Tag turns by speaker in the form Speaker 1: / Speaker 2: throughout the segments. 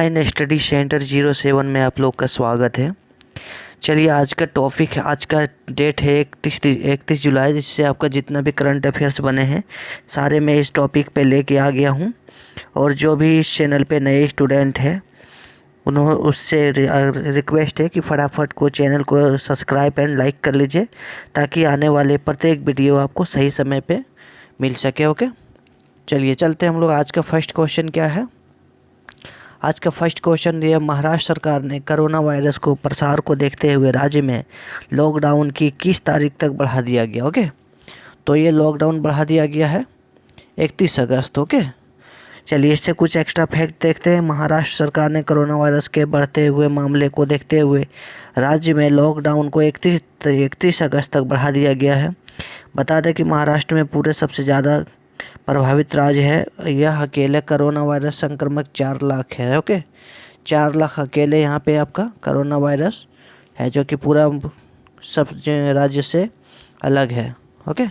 Speaker 1: Online study centre 07 में आप लोग का स्वागत है। चलिए, आज का टॉपिक है, आज का डेट है 31 जुलाई, जिससे आपका जितना भी करंट अफेयर्स बने हैं सारे मैं इस टॉपिक पे लेके आ गया हूँ। और जो भी इस चैनल पे नए स्टूडेंट हैं उन्होंने उससे रिक्वेस्ट है कि फटाफट को चैनल को सब्सक्राइब एंड लाइक कर लीजिए, ताकि आने वाले प्रत्येक वीडियो आपको सही समय पे मिल सके। ओके, चलिए चलते हैं हम लोग। आज का फर्स्ट क्वेश्चन क्या है? आज का फर्स्ट क्वेश्चन ये, महाराष्ट्र सरकार ने कोरोना वायरस को प्रसार को देखते हुए राज्य में लॉकडाउन की किस तारीख तक बढ़ा दिया गया? ओके, तो ये लॉकडाउन बढ़ा दिया गया है 31 अगस्त। ओके, चलिए इससे कुछ एक्स्ट्रा फैक्ट देखते हैं। महाराष्ट्र सरकार ने कोरोना वायरस के बढ़ते हुए मामले को देखते हुए राज्य में लॉकडाउन को 31 अगस्त तक बढ़ा दिया गया है। बता दें कि महाराष्ट्र में पूरे सबसे ज़्यादा प्रभावित राज्य है। यह अकेले कोरोना वायरस संक्रमक 4 लाख है। ओके, 4 लाख अकेले यहाँ पे आपका कोरोना वायरस है, जो कि पूरा सब राज्य से अलग है। ओके,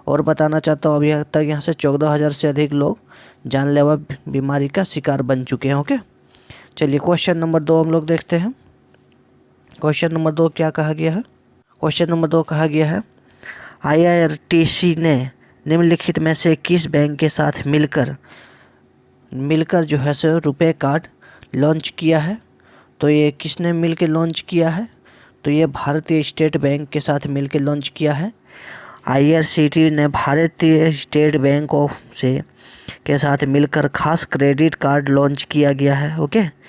Speaker 1: और बताना चाहता हूँ अभी तक यहाँ से 14,000 से अधिक लोग जानलेवा बीमारी का शिकार बन चुके हैं। ओके, चलिए क्वेश्चन नंबर 2 हम लोग देखते हैं। क्वेश्चन नंबर 2 क्या कहा गया है? क्वेश्चन नंबर 2 कहा गया है, IRTC ने निम्नलिखित में से किस बैंक के साथ मिलकर जो है सो रुपए कार्ड लॉन्च किया है? तो ये किसने मिलकर लॉन्च किया है? तो ये भारतीय स्टेट बैंक के साथ मिलकर लॉन्च किया है। IRCTC ने भारतीय स्टेट बैंक के साथ मिलकर खास क्रेडिट कार्ड लॉन्च किया गया है। ओके,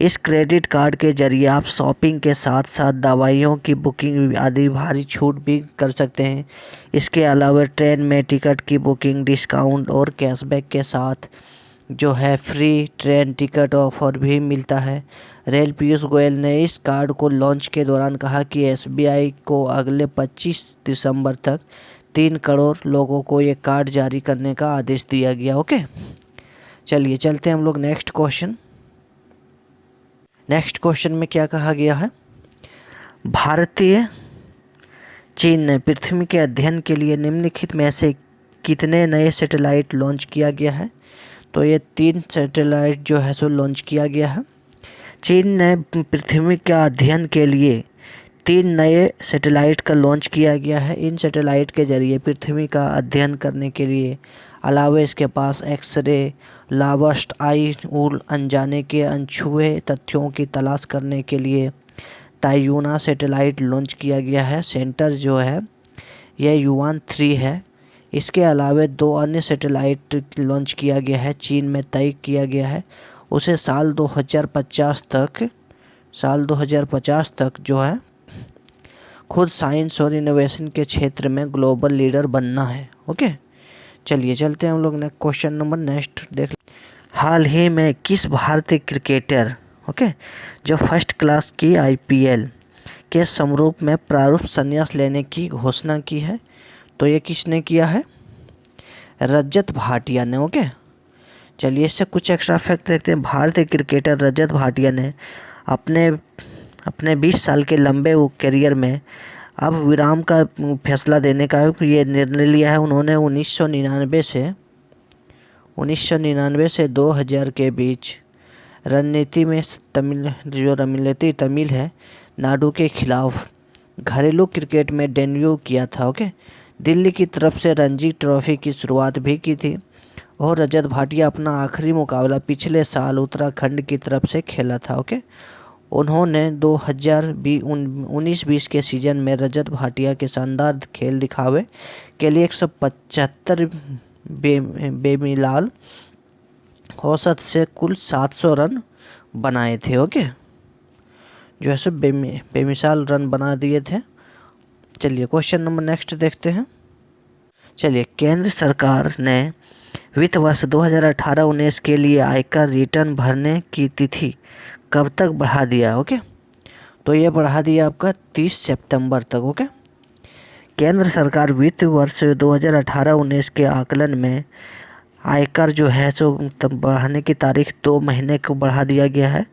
Speaker 1: इस क्रेडिट कार्ड के जरिए आप शॉपिंग के साथ साथ दवाइयों की बुकिंग आदि भारी छूट भी कर सकते हैं। इसके अलावा ट्रेन में टिकट की बुकिंग, डिस्काउंट और कैशबैक के साथ जो है फ्री ट्रेन टिकट ऑफर भी मिलता है। रेल पीयूष गोयल ने इस कार्ड को लॉन्च के दौरान कहा कि SBI को अगले 25 दिसंबर तक 3 करोड़ लोगों को ये कार्ड जारी करने का आदेश दिया गया। ओके, चलिए चलते हैं हम लोग नेक्स्ट क्वेश्चन। नेक्स्ट क्वेश्चन में क्या कहा गया है? भारतीय चीन ने पृथ्वी के अध्ययन के लिए निम्नलिखित में से कितने नए सैटेलाइट लॉन्च किया गया है? तो ये 3 सैटेलाइट जो है सो लॉन्च किया गया है। चीन ने पृथ्वी का अध्ययन के लिए 3 नए सैटेलाइट का लॉन्च किया गया है। इन सैटेलाइट के जरिए पृथ्वी का अध्ययन करने के लिए अलावा इसके पास एक्सरे, लावस्ट आई और अनजाने के अनछुए तथ्यों की तलाश करने के लिए ताइयूना सैटेलाइट लॉन्च किया गया है। सेंटर जो है यह युवान 3 है। इसके अलावा 2 अन्य सैटेलाइट लॉन्च किया गया है। चीन में तय किया गया है उसे साल 2050 तक जो है खुद साइंस और इनोवेशन के क्षेत्र में ग्लोबल लीडर बनना है। ओके, चलिए चलते हैं हम लोग नेक्स्ट क्वेश्चन नंबर नेक्स्ट देख। हाल ही में किस भारतीय क्रिकेटर जो फर्स्ट क्लास की IPL के समरूप में प्रारूप संन्यास लेने की घोषणा की है? तो ये किसने किया है? रजत भाटिया ने। ओके, चलिए इससे कुछ एक्स्ट्रा फैक्ट देखते हैं। भारतीय क्रिकेटर रजत भाटिया ने अपने 20 साल के लंबे करियर में अब विराम का फैसला देने का ये निर्णय लिया है। उन्होंने 1999 से 2000 के बीच रणनीति में तमिल है नाडु के खिलाफ घरेलू क्रिकेट में डेब्यू किया था। ओके, दिल्ली की तरफ से रणजी ट्रॉफी की शुरुआत भी की थी। और रजत भाटिया अपना आखिरी मुकाबला पिछले साल उत्तराखंड की तरफ से खेला था। ओके, उन्होंने 2019-20 के सीजन में रजत भाटिया के शानदार खेल दिखावे के लिए 175 बेमिसाल औसत से कुल 700 रन बनाए थे। ओके, जो है सो बेमिसाल रन बना दिए थे। चलिए क्वेश्चन नंबर नेक्स्ट देखते हैं। चलिए, केंद्र सरकार ने वित्त वर्ष 2018-19 के लिए आयकर रिटर्न भरने की तिथि कब तक बढ़ा दिया? ओके, तो ये बढ़ा दिया आपका 30 सितंबर तक। ओके, केंद्र सरकार वित्त वर्ष 2018-19 के आकलन में आयकर जो है सो बढ़ाने की तारीख 2 महीने को बढ़ा दिया गया है,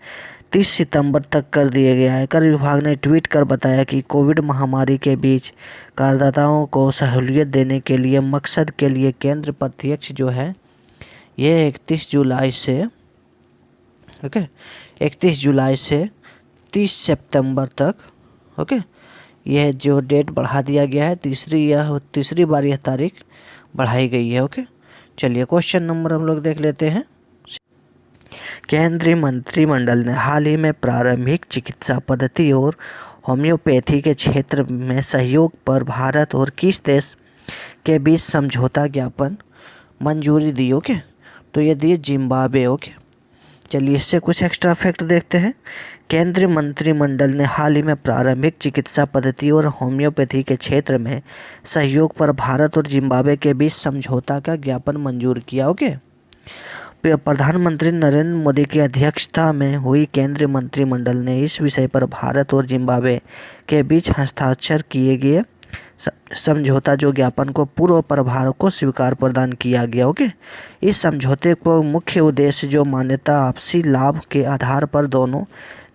Speaker 1: 30 सितंबर तक कर दिया गया है। आयकर विभाग ने ट्वीट कर बताया कि कोविड महामारी के बीच करदाताओं को सहूलियत देने के लिए मकसद के लिए केंद्र प्रत्यक्ष जो है ये 31 जुलाई से 31 जुलाई से 30 सितंबर तक। ओके, यह जो डेट बढ़ा दिया गया है, तीसरी बार यह तारीख बढ़ाई गई है। ओके, चलिए क्वेश्चन नंबर हम लोग देख लेते हैं। केंद्रीय मंत्रिमंडल ने हाल ही में प्रारंभिक चिकित्सा पद्धति और होम्योपैथी के क्षेत्र में सहयोग पर भारत और किस देश के बीच समझौता ज्ञापन मंजूरी दी? ओके, तो ये दिए जिम्बाब्वे। ओके, चलिए इससे कुछ एक्स्ट्रा फैक्ट देखते हैं। केंद्रीय मंत्रिमंडल ने हाल ही में प्रारंभिक चिकित्सा पद्धति और होम्योपैथी के क्षेत्र में सहयोग पर भारत और जिम्बाब्वे के बीच समझौता का ज्ञापन मंजूर किया। ओके, प्रधानमंत्री नरेंद्र मोदी की अध्यक्षता में हुई केंद्रीय मंत्रिमंडल ने इस विषय पर भारत और जिम्बाब्वे के बीच हस्ताक्षर किए गए समझौता जो ज्ञापन को पूर्व प्रभार को स्वीकार प्रदान किया गया। ओके, इस समझौते को मुख्य उद्देश्य जो मान्यता आपसी लाभ के आधार पर दोनों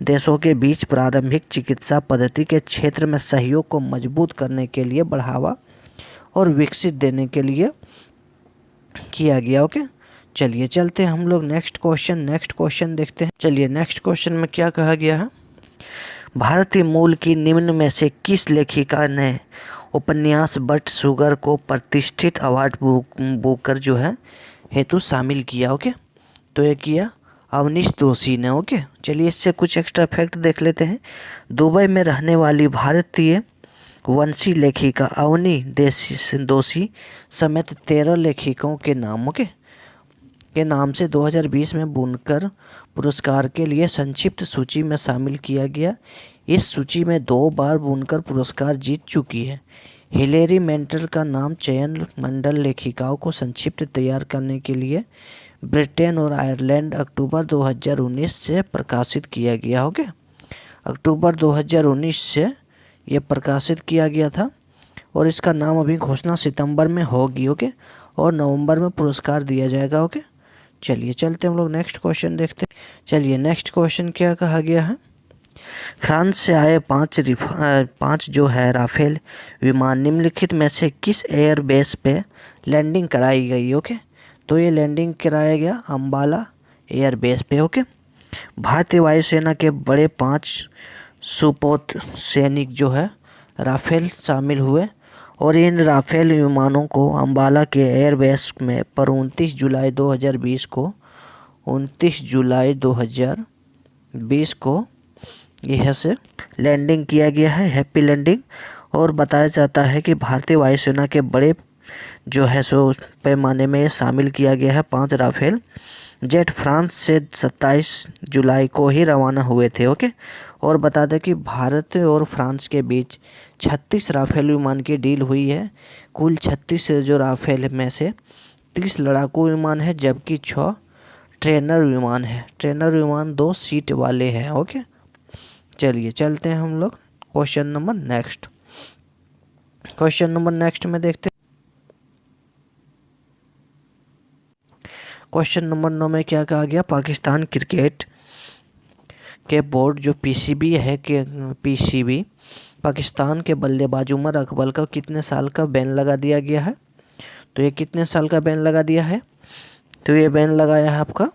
Speaker 1: देशों के बीच प्रारंभिक चिकित्सा पद्धति के क्षेत्र में सहयोग को मजबूत करने के लिए बढ़ावा और विकसित देने के लिए किया गया। ओके, चलिए चलते हैं हम लोग नेक्स्ट क्वेश्चन देखते हैं। चलिए नेक्स्ट क्वेश्चन में क्या कहा गया है। भारतीय मूल की निम्न में से किस लेखिका ने उपन्यास बट शुगर को प्रतिष्ठित अवार्ड बुकर जो है हेतु शामिल किया? ओके, तो ये किया अवनीश दोषी ने। ओके, चलिए इससे कुछ एक्स्ट्रा फैक्ट देख लेते हैं। दुबई में रहने वाली भारतीय वंशी लेखिका अवनी दोषी समेत 13 लेखिकाओं के नाम से 2020 में बुनकर पुरस्कार के लिए संक्षिप्त सूची में शामिल किया गया। इस सूची में 2 बार बुनकर पुरस्कार जीत चुकी है। हिलेरी मेंटल का नाम चयन मंडल लेखिकाओं को संक्षिप्त तैयार करने के लिए ब्रिटेन और आयरलैंड अक्टूबर 2019 से प्रकाशित किया गया। ओके, अक्टूबर 2019 से यह प्रकाशित किया गया था और इसका नाम अभी घोषणा सितंबर में होगी। ओके, और नवंबर में पुरस्कार दिया जाएगा। ओके, चलिए चलते हम लोग नेक्स्ट क्वेश्चन देखते हैं। चलिए नेक्स्ट क्वेश्चन क्या कहा गया है। फ्रांस से आए 5 जो है राफेल विमान निम्नलिखित में से किस एयरबेस पे लैंडिंग कराई गई? ओके, तो ये लैंडिंग कराया गया अम्बाला एयरबेस पे। ओके, भारतीय वायुसेना के बड़े 5 सुपोत सैनिक जो है राफेल शामिल हुए और इन राफेल विमानों को अम्बाला के एयरबेस में पर 29 जुलाई 2020 को यह से लैंडिंग किया गया है, हैप्पी लैंडिंग। और बताया जाता है कि भारतीय वायुसेना के बड़े जो है सो पैमाने में शामिल किया गया है 5 राफेल जेट फ्रांस से 27 जुलाई को ही रवाना हुए थे। ओके, और बता दें कि भारत और फ्रांस के बीच 36 राफेल विमान की डील हुई है। कुल 36 जो राफेल में से 30 लड़ाकू विमान है जबकि 6 ट्रेनर विमान है। ट्रेनर विमान 2 सीट वाले हैं। ओके, चलिए चलते हैं हम लोग क्वेश्चन नंबर नेक्स्ट में देखते हैं। क्वेश्चन नंबर 9 में क्या कहा गया। पाकिस्तान क्रिकेट के बोर्ड जो पीसीबी पाकिस्तान के बल्लेबाज उमर अकबर का कितने साल का बैन लगा दिया गया है? तो ये कितने साल का बैन लगा दिया है? तो ये बैन लगाया है आपका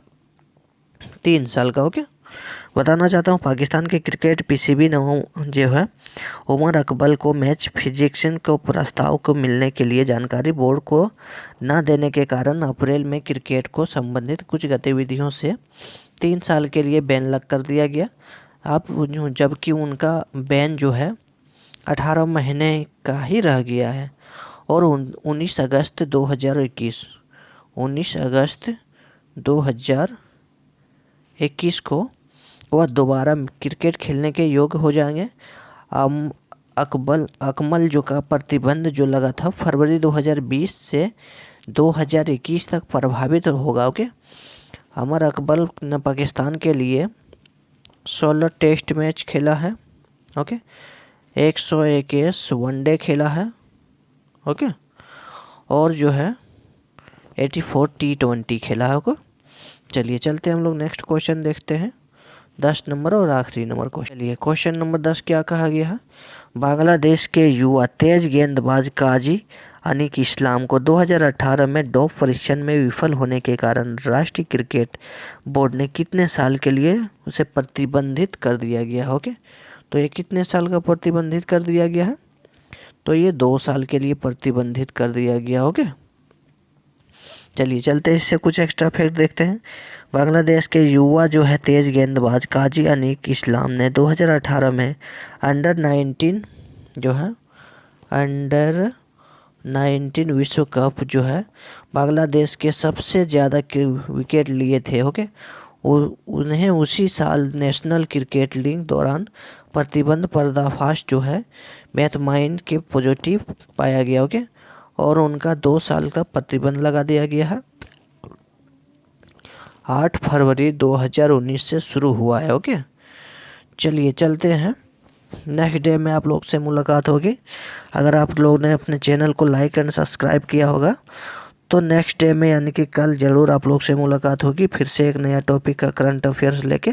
Speaker 1: 3 साल का। ओके, बताना चाहता हूँ पाकिस्तान के क्रिकेट पीसीबी ने जो है उमर अकबर को मैच फिजिशियन को प्रस्ताव को मिलने के लिए जानकारी बोर्ड को न देने के कारण अप्रैल में क्रिकेट को संबंधित कुछ गतिविधियों से 3 साल के लिए बैन लग कर दिया गया। अब जबकि उनका बैन जो है 18 महीने का ही रह गया है और 19 अगस्त 2021 को वह दोबारा क्रिकेट खेलने के योग्य हो जाएंगे। अकमल जो का प्रतिबंध जो लगा था फरवरी 2020 से 2021 तक प्रभावित होगा। ओके, उमर अकबर ने पाकिस्तान के लिए 16 टेस्ट मैच खेला है। ओके, 121 वनडे खेला है। ओके, और जो है 84 T20 खेला है। ओके, चलिए चलते हैं हम लोग नेक्स्ट क्वेश्चन देखते हैं, 10 नंबर और आखिरी नंबर क्वेश्चन। चलिए क्वेश्चन नंबर 10 क्या कहा गया है। बांग्लादेश के युवा तेज गेंदबाज काजी अनीक इस्लाम को 2018 में डोप परीक्षण में विफल होने के कारण राष्ट्रीय क्रिकेट बोर्ड ने कितने साल के लिए उसे प्रतिबंधित कर दिया गया? ओके, तो ये कितने साल का प्रतिबंधित कर दिया गया है? तो ये 2 साल के लिए प्रतिबंधित कर दिया गया। ओके, चलिए चलते हैं, इससे कुछ एक्स्ट्रा फैक्ट देखते हैं। बांग्लादेश के युवा जो है तेज गेंदबाज काजी अनीक इस्लाम ने 2018 में अंडर 19 विश्व कप जो है बांग्लादेश के सबसे ज़्यादा विकेट लिए थे। ओके, उन्हें उसी साल नेशनल क्रिकेट लीग दौरान प्रतिबंध पर्दाफाश जो है मैथमाइन के पॉजिटिव पाया गया। ओके, और उनका 2 साल का प्रतिबंध लगा दिया गया है। 8 फरवरी 2019 से शुरू हुआ है। ओके, चलिए चलते हैं, नेक्स्ट डे में आप लोग से मुलाकात होगी। अगर आप लोग ने अपने चैनल को लाइक एंड सब्सक्राइब किया होगा तो नेक्स्ट डे में यानी कि कल ज़रूर आप लोग से मुलाकात होगी फिर से एक नया टॉपिक का करंट अफेयर्स लेके।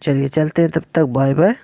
Speaker 1: चलिए चलते हैं, तब तक बाय बाय।